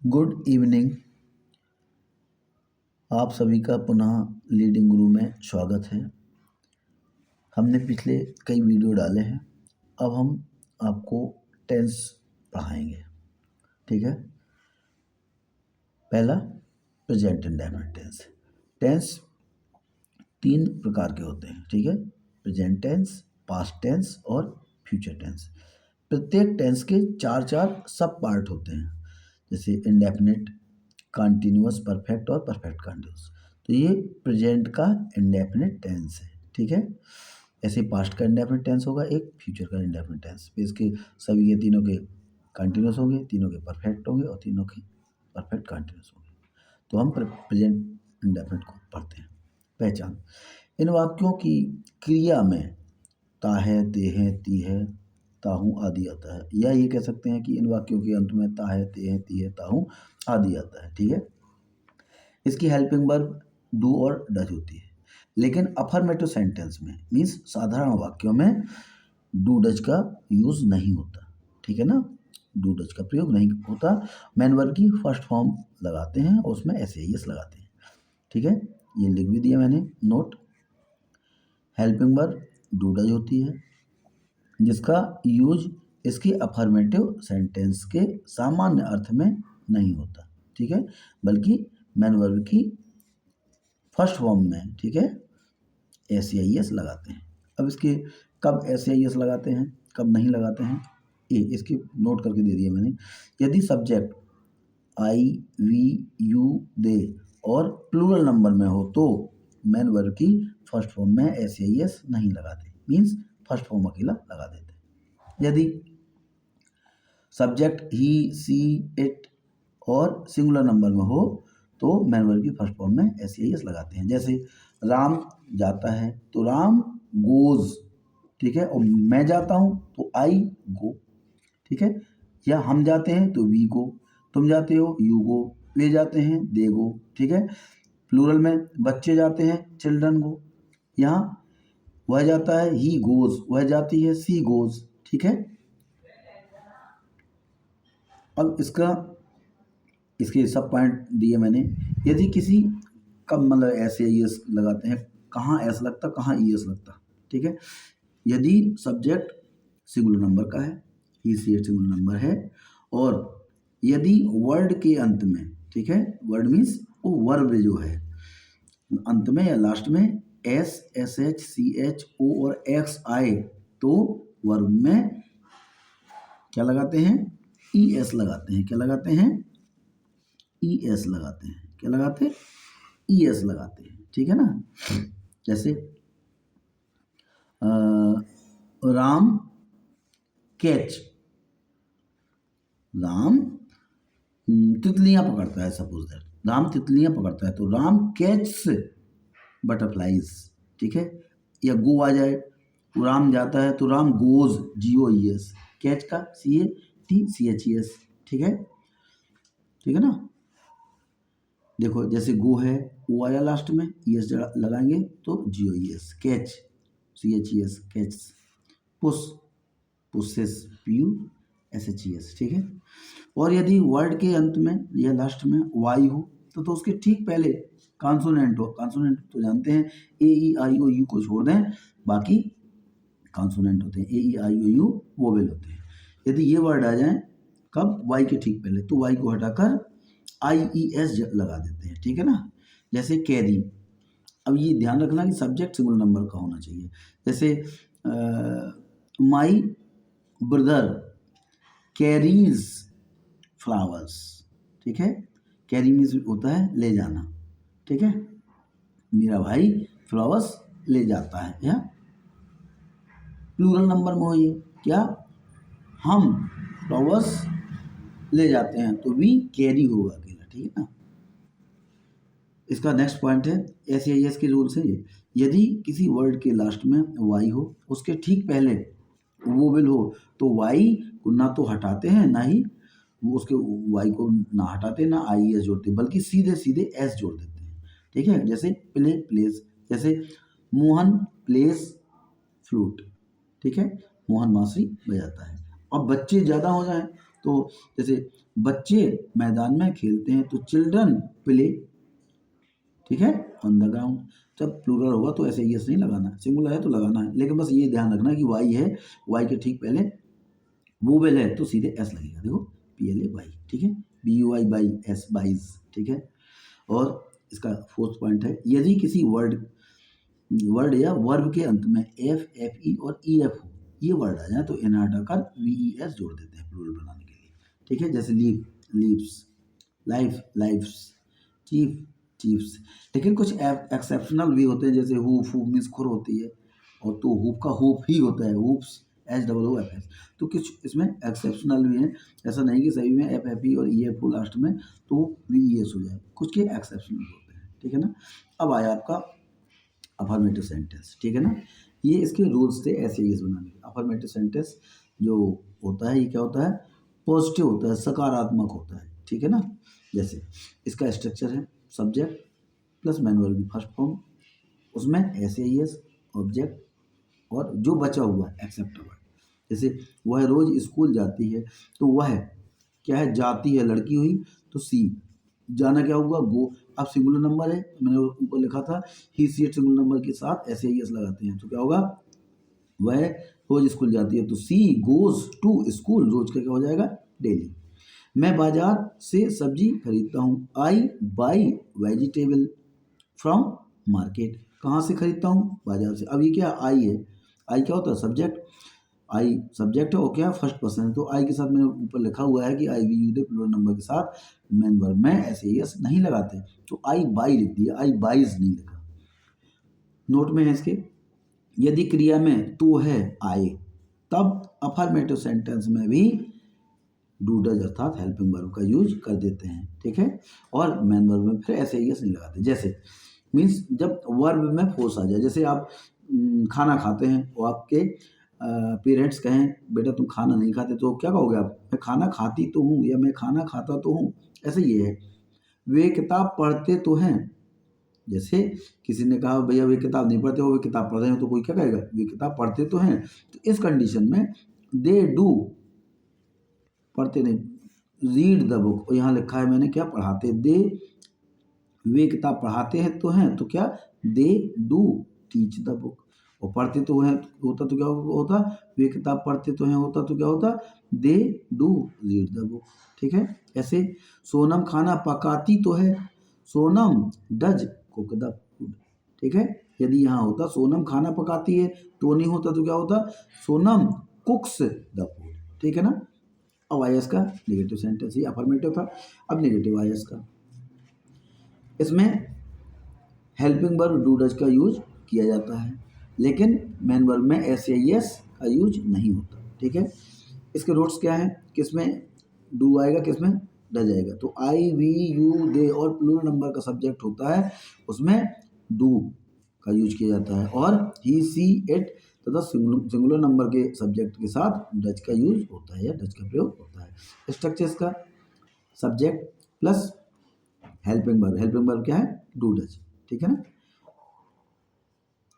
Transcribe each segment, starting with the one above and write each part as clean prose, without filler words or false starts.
Good evening. आप सभी का पुनः लीडिंग गुरु में स्वागत है। हमने पिछले कई वीडियो डाले हैं, अब हम आपको टेंस पढ़ाएंगे। ठीक है। पहला प्रेजेंट इंडेफिनिट टेंस। टेंस 3 प्रकार के होते हैं। ठीक है। प्रेजेंट टेंस, पास्ट टेंस और फ्यूचर टेंस। प्रत्येक टेंस के 4 सब पार्ट होते हैं, जैसे इंडेफिनिट, कंटिन्यूअस, परफेक्ट और परफेक्ट कंटिन्यूअस। तो ये प्रेजेंट का इंडेफिनिट टेंस है। ठीक है। ऐसे पास्ट का इंडेफिनिट टेंस होगा, एक फ्यूचर का इंडेफिनिट टेंस। इसके सभी के तीनों के कंटिन्यूअस होंगे, तीनों के परफेक्ट होंगे और तीनों के परफेक्ट कंटिन्यूअस होंगे। तो हम प्रेजेंट इंडेफिनिट को पढ़ते हैं। पहचान। इन वाक्यों की क्रिया में ता है, ते है, ती है, ताहू आदि आता है, या ये कह सकते हैं कि इन वाक्यों के अंत में ता है, ते है, ती है, ताहू आदि आता है। ठीक है। इसकी हेल्पिंग वर्ब डू और डज होती है, लेकिन अफर्मेटिव सेंटेंस में मीन्स साधारण वाक्यों में डू डज का यूज नहीं होता। ठीक है ना। डू डज का प्रयोग नहीं होता। मेन वर्ब की फर्स्ट फॉर्म लगाते हैं और उसमें एस लगाते हैं। ठीक है। ये लिख भी दिया मैंने note. Helping verb do does होती है, जिसका यूज इसकी अफर्मेटिव सेंटेंस के सामान्य अर्थ में नहीं होता। ठीक है। बल्कि मेन वर्ब की फर्स्ट फॉर्म में, ठीक है, एस लगाते हैं। अब इसके कब एस लगाते हैं, कब नहीं लगाते हैं, ये इसकी नोट करके दे दिया मैंने। यदि सब्जेक्ट आई, वी, यू, दे और प्लूरल नंबर में हो तो मेन वर्ब की फर्स्ट फॉर्म में एस नहीं लगाते, मीन्स फर्स्ट फॉर्म अकेला लगा देते। यदि सब्जेक्ट ही, सी, इट और सिंगुलर नंबर में हो तो मेन वर्ब की फर्स्ट फॉर्म में एस लगाते हैं। जैसे राम जाता है तो राम गोज। ठीक है। और मैं जाता हूँ तो आई गो। ठीक है। या हम जाते हैं तो वी गो, तुम जाते हो यू गो, वे जाते हैं दे गो। ठीक है। प्लूरल में बच्चे जाते हैं चिल्ड्रन गो। यहाँ वह जाता है ही गोज, वह जाती है सी गोज। ठीक है। अब इसके सब पॉइंट दिए मैंने। यदि किसी कब मतलब ऐसे एस लगाते हैं, कहाँ एस लगता, कहाँ एस लगता। ठीक है। यदि सब्जेक्ट सिंगुलर नंबर का है, ही, सी, इट सिंगुलर नंबर है, और यदि वर्ड के अंत में, ठीक है, वर्ड मीन्स वो वर्ब जो है अंत में या लास्ट में S, S H, C H, O और एक्स आए तो वर्ब में क्या लगाते हैं, ई एस लगाते हैं। क्या लगाते हैं, ई एस लगाते हैं। क्या लगाते हैं, ई एस लगाते हैं। ठीक है ना। जैसे राम कैच, राम तितलियां पकड़ता है, सपोज दैट राम तितलियां पकड़ता है तो राम कैच बटरफ्लाइज। ठीक है। या गो आ जाए तो राम जाता है तो राम गोज, GOES। कैच का CATCHES। ठीक है। ठीक है ना। देखो जैसे गो है, ओ आया लास्ट में, ES लगाएंगे तो GOES। Catch, CHES catch. Push, पुसेस, PUSHES। ठीक है। और यदि वर्ड के अंत में या लास्ट में वाई हो तो उसके ठीक पहले कॉन्सोनेंट हो। कॉन्सोनेंट तो जानते हैं AEIOU को छोड़ दें, बाकी कॉन्सोनेंट होते हैं। AEIOU वोवेल होते हैं। यदि ये वर्ड आ जाए कब, वाई के ठीक पहले, तो वाई को हटाकर IES लगा देते हैं। ठीक है ना। जैसे कैरी। अब ये ध्यान रखना कि सब्जेक्ट सिंगुलर नंबर का होना चाहिए। जैसे माई ब्रदर कैरीज फ्लावर्स। ठीक है। कैरी मीन्स होता है ले जाना। ठीक है। मेरा भाई फ्लावर्स ले जाता है। या प्लूरल नंबर में हो ये क्या, हम फ्लावर्स ले जाते हैं तो वी कैरी होगा अकेला। ठीक है ना। इसका नेक्स्ट पॉइंट है SAES के रूल से ये, यदि किसी वर्ड के लास्ट में वाई हो, उसके ठीक पहले वोवेल हो तो वाई को ना तो हटाते हैं, ना ही वो उसके वाई को ना हटाते ना IES जोड़ते, बल्कि सीधे सीधे एस जोड़ देते हैं। ठीक है। जैसे प्ले, प्लेस। जैसे मोहन प्लेस फ्लूट। ठीक है। मोहन बांसुरी बजाता है। अब बच्चे ज़्यादा हो जाएं तो जैसे बच्चे मैदान में खेलते हैं तो चिल्ड्रन प्ले, ठीक है, ऑन द ग्राउंड। जब प्लूरल होगा तो ऐसे यस नहीं लगाना, सिंगुलर है तो लगाना है, लेकिन बस ये ध्यान रखना कि वाई है, वाई के ठीक पहले वोवेल है तो सीधे एस लगेगा, देखो PLA वाई, ठीक है, BUI बाई एस, बाइज, ठीक है। और इसका फोर्थ पॉइंट है, यदि किसी वर्ड या वर्ब के अंत में FE और EF हो, ये वर्ड आ जाए तो इन्हें हटाकर VES जोड़ देते हैं प्लूरल बनाने के लिए, ठीक है। जैसे leave, leaves, life, lifes, chief, chiefs. लेकिन कुछ एक्सेप्शनल भी होते हैं, जैसे हुफ, हुफ मीन्स खुर होती है, और तो हुप का हुप ही होता है, हुप्स, HOOFS। तो कुछ इसमें एक्सेप्शनल भी हैं, ऐसा नहीं कि सभी में FFE और EF हो लास्ट में तो VES हो जाए, कुछ के एक्सेप्शनल होते हैं, ठीक है ना। अब आया आपका अफर्मेटिव सेंटेंस, ठीक है ना। ये इसके रूल्स थे ऐसे ही बनाने के। अफर्मेटिव सेंटेंस जो होता है ये क्या होता है, पॉजिटिव होता है, सकारात्मक होता है, ठीक है ना। जैसे इसका स्ट्रक्चर है सब्जेक्ट प्लस मैन वर्ब की फर्स्ट फॉर्म, उसमें SAES ऑब्जेक्ट और जो बचा हुआ है एक्सेप्ट वर्ड। जैसे वह रोज स्कूल जाती है तो वह क्या है, जाती है, लड़की हुई तो सी, जाना क्या हुआ, गो। अब सिंगुलर नंबर है, मैंने ऊपर लिखा था ही सी सिंगुलर नंबर के साथ SAES लगाते हैं तो क्या होगा, वह रोज स्कूल जाती है तो सी गोज टू स्कूल, रोज का क्या हो जाएगा, डेली। मैं बाजार से सब्जी खरीदता हूँ, आई बाई वेजिटेबल फ्रॉम मार्केट। कहाँ से खरीदता हूँ, बाजार से। अब ये क्या आई है, आई क्या होता है, सब्जेक्ट, आई सब्जेक्ट है और क्या फर्स्ट पर्सन है, तो आई के साथ मैंने ऊपर लिखा हुआ है कि I we you they plural number के साथ मेन वर्ब में SAES नहीं लगाते, तो आई बाई लिख दिया, आई बाइज नहीं लिखा। नोट में है इसके, यदि क्रिया में तो है आए तब अफर्मेटिव सेंटेंस में भी डू डज अर्थात हेल्पिंग वर्ब का यूज कर देते हैं, ठीक है। और मेन वर्ब में फिर SAES नहीं लगाते। जैसे मीन्स जब वर्ब में फोर्स आ जाए, जैसे आप खाना खाते हैं और आपके पेरेंट्स कहें बेटा तुम खाना नहीं खाते तो क्या कहोगे आप, मैं खाना खाती तो हूँ या मैं खाना खाता तो हूँ, ऐसे ये है। वे किताब पढ़ते तो हैं, जैसे किसी ने कहा भैया वे किताब नहीं पढ़ते हो, वे किताब पढ़ रहे हो, तो कोई क्या कहेगा, वे किताब पढ़ते तो हैं। तो इस कंडीशन में दे डू, पढ़ते नहीं, रीड द बुक, और यहाँ लिखा है मैंने क्या, पढ़ाते, दे, वे किताब पढ़ाते हैं तो हैं, तो क्या, they do teach the book. और पढ़ते तो हैं होता तो क्या होता, वे किताब पढ़ते तो हैं होता तो क्या होता, they do read the book, ठीक है। ऐसे सोनम खाना पकाती तो है, Sonam does cook the food, ठीक है। यदि यहाँ होता सोनम खाना पकाती है तो नहीं होता तो क्या होता, सोनम कुक्स द फूड, ठीक है ना। अब आया इसका नेगेटिव सेंटेंस, ये अफर्मेटिव था, अब नेगेटिव आया इसका। इसमें हेल्पिंग वर्ब डू डज का यूज किया जाता है, लेकिन मेन वर्ब में SAES का यूज नहीं होता, ठीक है। इसके रूट्स क्या हैं, किसमें डू आएगा, किसमें डज आएगा। तो आई वी यू दे और प्लूरल नंबर का सब्जेक्ट होता है उसमें डू का यूज किया जाता है, और ही सी इट तथा सिंगुलर नंबर के सब्जेक्ट के साथ डज का यूज होता है या डज का प्रयोग होता है। स्ट्रक्चर इसका सब्जेक्ट प्लस हेल्पिंग वर्ब क्या है, डू डज, ठीक है ना,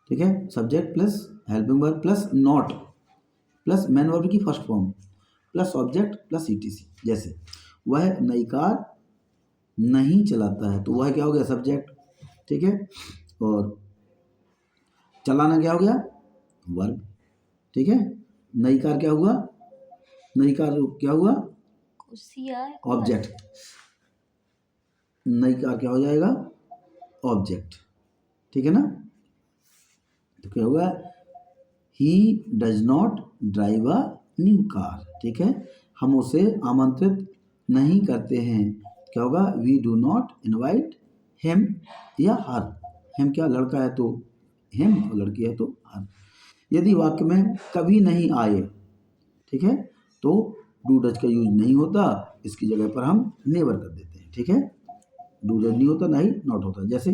ठीक है। Subject plus helping verb plus not plus main verb की first form plus object plus ETC। जैसे वह नई कार नहीं चलाता है तो वह क्या हो गया, सब्जेक्ट, ठीक है, और चलाना क्या हो गया, वर्ब, ठीक है। नई कार क्या हुआ, नई कार क्या हुआ, ऑब्जेक्ट, नई कार क्या हो जाएगा, ऑब्जेक्ट, ठीक है ना। तो क्या हुआ, he does not drive a new car, ठीक है, हम उसे आमंत्रित नहीं करते हैं, क्या होगा, we do not invite him या हर, हिम क्या लड़का है तो हिम और लड़की है तो हर। यदि वाक्य में कभी नहीं आए, ठीक है, तो डू डज का यूज नहीं होता, इसकी जगह पर हम नेवर कर देते हैं, ठीक है। डू डज नहीं होता, नहीं नॉट होता। जैसे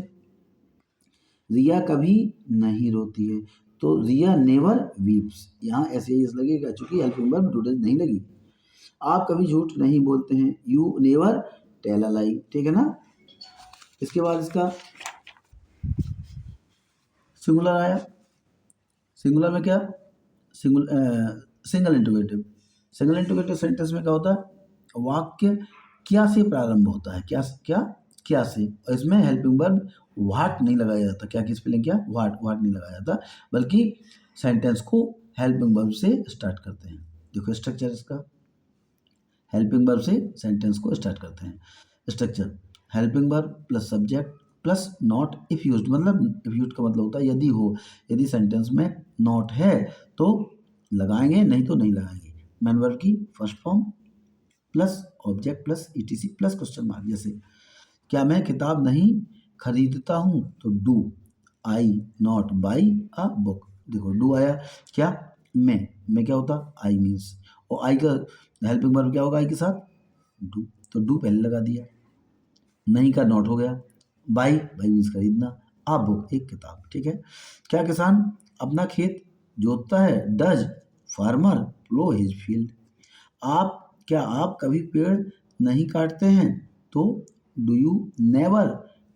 रिया कभी नहीं रोती है तो रिया नेवर वीप्स, यहाँ SAES लगेगा चूंकि हेल्पिंग वर्ब डू डज नहीं लगी। आप कभी झूठ नहीं बोलते हैं, यू नेवर टेल अ लाई, ठीक है ना। इसके बाद इसका सिंगुलर आया, सिंगुलर में क्या, single interrogative. Single interrogative sentence में क्या होता है, वाक्य क्या से प्रारंभ होता है, क्या क्या क्या से, और इसमें हेल्पिंग वर्ब व्हाट नहीं लगाया जाता। क्या की स्पेलिंग क्या, व्हाट, व्हाट नहीं लगाया जाता, बल्कि सेंटेंस को हेल्पिंग वर्ब से स्टार्ट करते हैं। देखो स्ट्रक्चर इसका, हेल्पिंग वर्ब से सेंटेंस को स्टार्ट करते हैं। Structure, helping verb plus subject plus not if used, मतलब इफ यूज्ड का मतलब होता है यदि हो, यदि सेंटेंस में नॉट है तो लगाएंगे, नहीं तो नहीं लगाएंगे। मेन वर्ब की first form plus object plus ETC plus question mark. जैसे क्या मैं किताब नहीं खरीदता हूँ, तो do I not by a book. देखो डू आया, क्या मैं क्या होता, आई मीन्स, और आई का हेल्पिंग वर्ब क्या होगा आई के साथ, डू, तो डू पहले लगा दिया। नहीं का नॉट हो गया, बाई, बाई मीन्स खरीदना, अ बुक एक किताब, ठीक है। क्या किसान अपना खेत जोतता है, does farmer plough his field. आप, क्या आप कभी पेड़ नहीं काटते हैं, तो do you never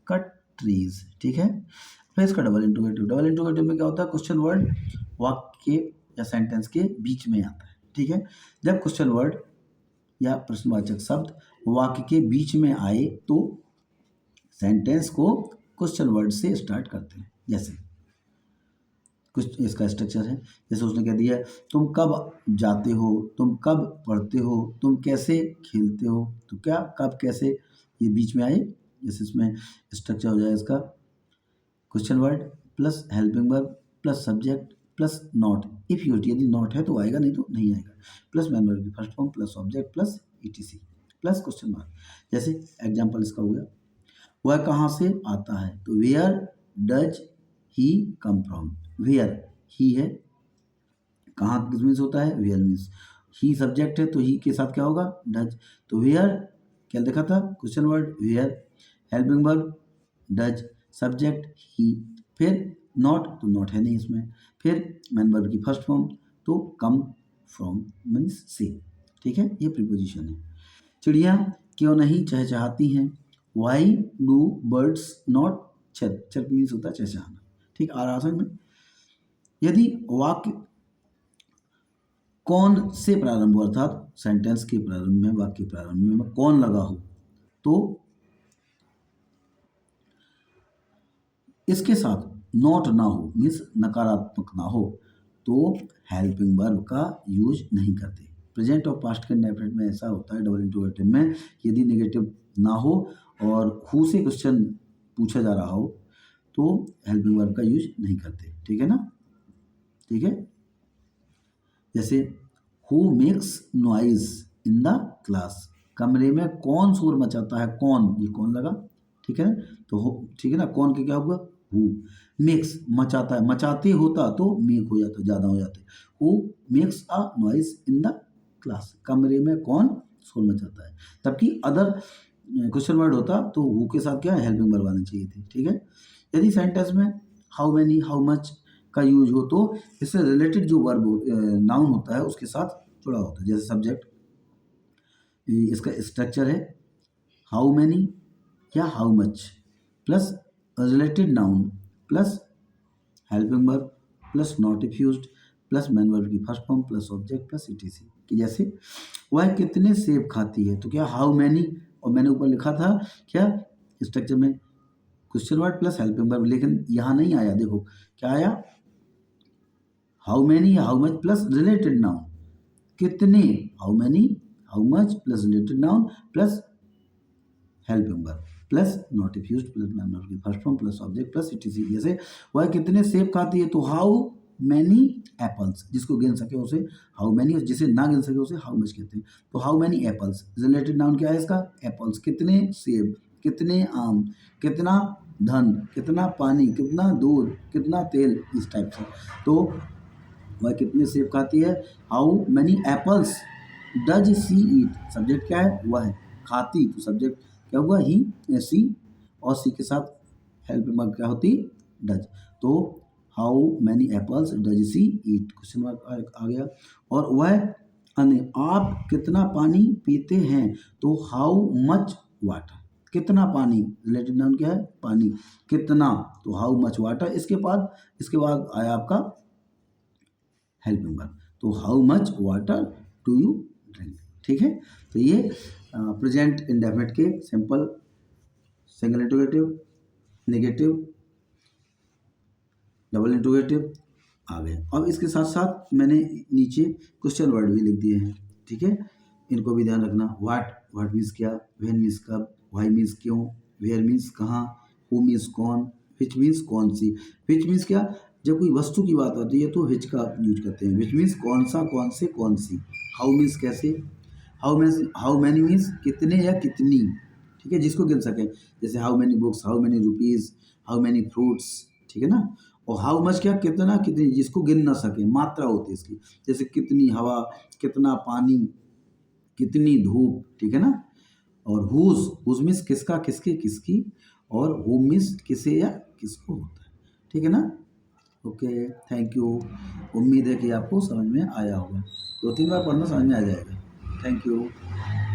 cut trees, ठीक है। फिर इसका डबल इंटरोगेटिव, डबल इंटरोगेटिव में क्या होता है, क्वेश्चन वर्ड वाक्य या सेंटेंस के बीच में आता है, ठीक है। जब क्वेश्चन वर्ड या प्रश्नवाचक शब्द वाक्य के बीच में आए तो सेंटेंस को क्वेश्चन वर्ड से स्टार्ट करते हैं। जैसे कुछ इसका स्ट्रक्चर है, जैसे उसने कह दिया तुम कब जाते हो, तुम कब पढ़ते हो, तुम कैसे खेलते हो, तो क्या कब कैसे ये बीच में आए। जैसे इसमें स्ट्रक्चर हो जाए इसका, question word plus helping verb plus subject plus not if used, यदि नॉट है तो आएगा, नहीं तो नहीं आएगा, प्लस मेन वर्ब की first form plus object plus ETC plus question mark. जैसे एग्जाम्पल इसका हो गया, वह कहाँ से आता है, तो where does he come from. Where he है, कहाँ किस मीन्स होता है, वेयर मीन्स, ही सब्जेक्ट है तो ही के साथ क्या होगा, डज, तो वेयर क्या देखा था, question word where, helping verb does, subject ही, फिर नॉट, तो नॉट है नहीं इसमें, फिर मेन वर्ब की फर्स्ट फॉर्म, तो कम फ्रॉम मीन्स से, ठीक है, ये प्रीपोजिशन है। चिड़िया क्यों नहीं चहचहाती हैं, why do birds not chirp, chirp means होता है चहचहाना, ठीक। और आसन में यदि वाक्य कौन से प्रारंभ हो, अर्थात सेंटेंस के प्रारंभ में, वाक्य प्रारंभ में कौन लगा हो, तो इसके साथ नॉट ना हो मीन्स नकारात्मक ना हो, तो हेल्पिंग वर्ब का यूज नहीं करते। प्रेजेंट और पास्ट के इंडेफिनिट में ऐसा होता है, डबल इंटरोगेटिव में यदि नेगेटिव ना हो और हु से क्वेश्चन पूछा जा रहा हो तो हेल्पिंग वर्ब का यूज नहीं करते, ठीक है ना, ठीक है। जैसे who makes noise in the class, कमरे में कौन शोर मचाता है, कौन, ये कौन लगा, ठीक है ना, तो हो, ठीक है ना, कौन के क्या होगा, हु, मेक्स मचाता है, मचाते होता तो मेक हो जाता, ज़्यादा हो जाते, who makes a noise in the class, कमरे में कौन शोर मचाता है, तबकि अदर क्वेश्चन वर्ड होता तो हु के साथ क्या हेल्पिंग वर्ब आनी चाहिए थी, ठीक है। यदि सेंटेंस में हाउ मैनी हाउ मच का यूज हो तो इससे रिलेटेड जो वर्ब नाउन होता है उसके साथ जुड़ा होता है। जैसे सब्जेक्ट, इसका स्ट्रक्चर है हाउ मैनी या how much plus related noun plus helping verb plus not if used plus main verb की first form plus object plus ETC. कि जैसे वह कितने सेब खाती है, तो क्या हाउ मैनी, और मैंने ऊपर लिखा था क्या स्ट्रक्चर में question word plus helping verb, लेकिन यहाँ नहीं आया, देखो क्या आया, हाउ मैनी या how much plus related noun, कितने, how many how much plus related noun plus helping verb plus not if used plus main verb की first form plus object plus ETC. जैसे वह कितने सेब खाती है, तो हाउ मैनी एप्पल्स, जिसको गिन सके उसे हाउ मैनी, जिसे ना गिन सके उसे हाउ मच कहते हैं। तो how many apples, related noun क्या है इसका, एप्पल्स, कितने सेब, कितने आम, कितना धन, कितना पानी, कितना दूध, कितना तेल, इस टाइप से। तो वह कितने सेब खाती है, how many apples does she eat, subject क्या है, वह है, खाती, तो सब्जेक्ट क्या हुआ, ही, सी, और सी के साथ हेल्पिंग वर्ब क्या होती, डज, तो how many apples does she eat, question mark आ गया। और वह आप कितना पानी पीते हैं, तो हाउ मच वाटर, कितना पानी, रिलेटेड नाउन क्या है, पानी, कितना, तो हाउ मच वाटर, इसके बाद आया आपका हेल्पिंग वर्ब, तो how much water do you drink, ठीक है। तो ये प्रेजेंट इंडेफिनिट के simple, single interrogative, negative, double interrogative आ गए। अब इसके साथ साथ मैंने नीचे क्वेश्चन वर्ड भी लिख दिए हैं, ठीक है। इनको भी ध्यान रखना। वाट मीन्स क्या, व्हेन मीन्स कब, व्हाई मीन्स क्यों, वेयर मीन्स कहाँ, हु मीन्स कौन, विच मीन्स कौन सी। विच मीन्स क्या, जब कोई वस्तु की बात आती है तो विच का यूज करते हैं। विच मीन्स कौन सा, कौन से, कौन सी। हाउ मीन्स कैसे, हाउ मैनी मीन्स कितने या कितनी, ठीक है, जिसको गिन सकें। जैसे how many books, how many rupees, how many fruits, ठीक है ना। और हाउ मच क्या, कितना, कितनी, जिसको गिन ना सके, मात्रा होती है इसकी। जैसे कितनी हवा, कितना पानी, कितनी धूप, ठीक है ना। और हुज मीन्स किसका, किसके, किसकी। और हु मीन्स किसे या किसको होता है, ठीक है ना। Okay, thank you. उम्मीद है कि आपको समझ में आया होगा। 2-3 बार पढ़ना समझ में आ जाएगा। Thank you.